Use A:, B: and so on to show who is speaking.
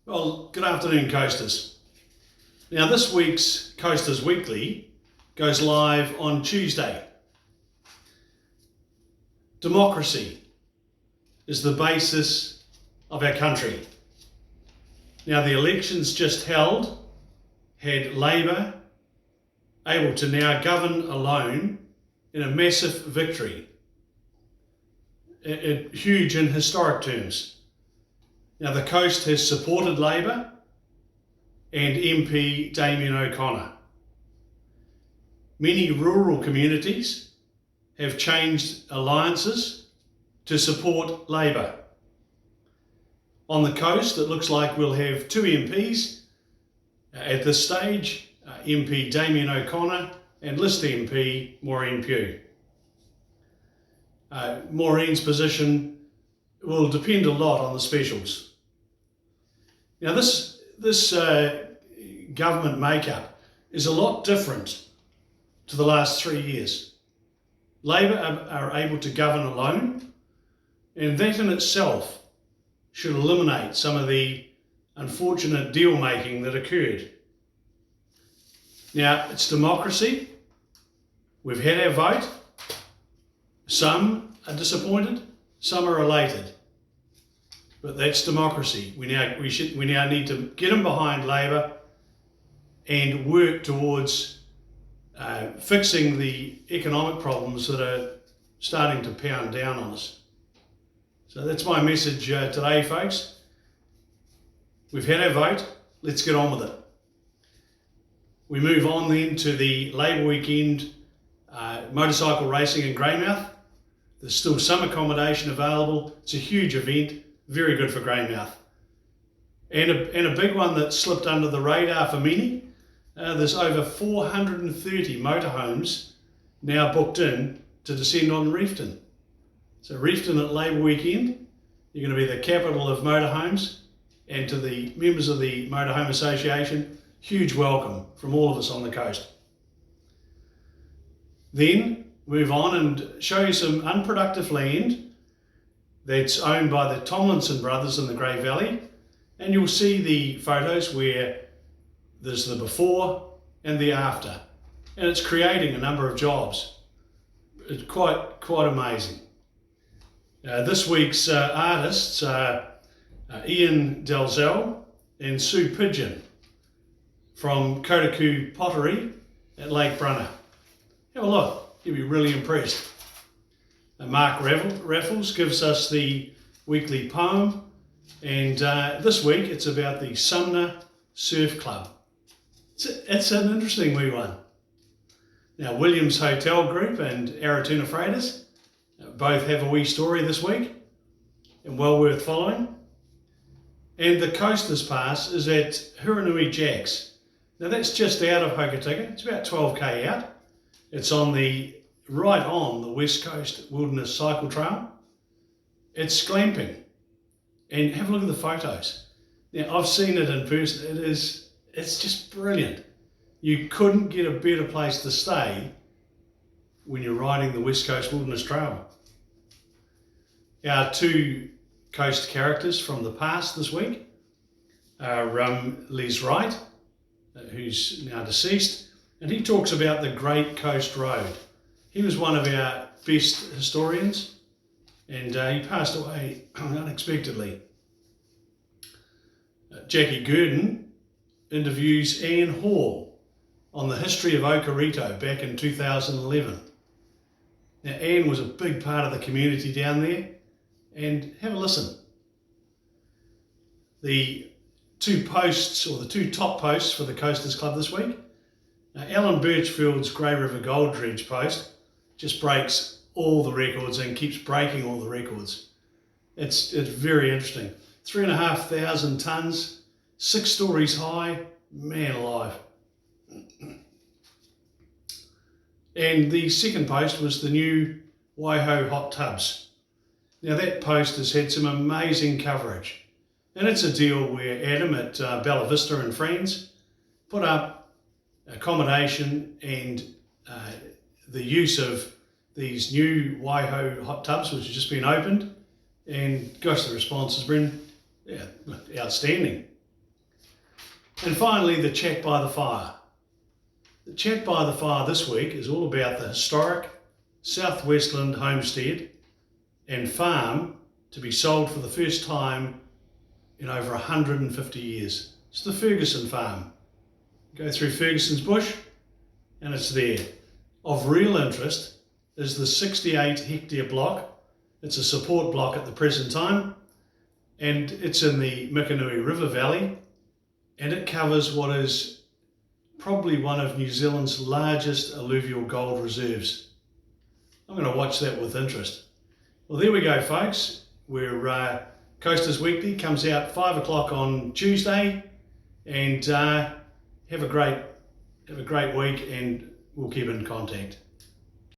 A: Well, good afternoon, Coasters. Now, this week's Coasters Weekly goes live on Tuesday. Democracy is the basis of our country. Now, the elections just held had Labor able to now govern alone in a massive victory, huge in historic terms. Now, the coast has supported Labor and MP Damien O'Connor. Many rural communities have changed alliances to support Labor. On the coast, it looks like we'll have two MPs at this stage, MP Damien O'Connor and List MP Maureen Pugh. Maureen's position will depend a lot on the specials. Now, this government makeup is a lot different to the last 3 years. Labor are able to govern alone, and that in itself should eliminate some of the unfortunate deal making that occurred. Now, it's democracy. We've had our vote. Some are disappointed, some are elated. But that's democracy. We now need to get them behind Labor and work towards fixing the economic problems that are starting to pound down on us. So that's my message today, folks. We've had our vote. Let's get on with it. We move on then to the Labor weekend motorcycle racing in Greymouth. There's still some accommodation available. It's a huge event. Very good for Greymouth. And a big one that slipped under the radar for many. There's over 430 motorhomes now booked in to descend on Reefton. So Reefton at Labor weekend, you're going to be the capital of motorhomes, and to the members of the Motorhome Association, huge welcome from all of us on the coast. Then move on and show you some unproductive land that's owned by the Tomlinson brothers in the Grey Valley, and you'll see the photos where there's the before and the after, and it's creating a number of jobs. It's quite amazing. This week's artists are Ian Dalzell and Sue Pigeon from Kotaku Pottery at Lake Brunner. Have a look, you'll be really impressed. Mark Raffles gives us the weekly poem, and this week it's about the Sumner Surf Club. It's an interesting wee one. Now, Williams Hotel Group and Aratuna Freighters both have a wee story this week, and well worth following. And the Coasters Pass is at Huranui Jacks. Now, that's just out of Hokitika. It's about 12k out. It's right on the West Coast Wilderness Cycle Trail. It's glamping, and have a look at the photos. Now, I've seen it in person. It's just brilliant. You couldn't get a better place to stay when you're riding the West Coast Wilderness Trail. Our two coast characters from the past this week are Les Wright, who's now deceased, and he talks about the Great Coast Road. He was one of our best historians, and he passed away unexpectedly. Jackie Gurdon interviews Anne Hall on the history of Okarito back in 2011. Now, Anne was a big part of the community down there, and have a listen. The two top posts for the Coasters Club this week. Alan Birchfield's Grey River Gold Dredge post just breaks all the records and keeps breaking all the records. It's very interesting. 3,500 tonnes, 6 stories high, man alive. And the second post was the new Waiho hot tubs. Now, that post has had some amazing coverage, and it's a deal where Adam at Bella Vista and Friends put up accommodation and the use of these new Waiho hot tubs, which have just been opened, and gosh, the response has been outstanding. And finally, the Chat by the Fire. The Chat by the Fire this week is all about the historic South Westland homestead and farm to be sold for the first time in over 150 years. It's the Ferguson farm. Go through Ferguson's bush and it's there. Of real interest is the 68 hectare block. It's a support block at the present time, and it's in the Mikanui River Valley, and it covers what is probably one of New Zealand's largest alluvial gold reserves. I'm going to watch that with interest. Well, there we go, folks. We're Coasters Weekly comes out 5 o'clock on Tuesday, and have a great week, and we'll keep in contact.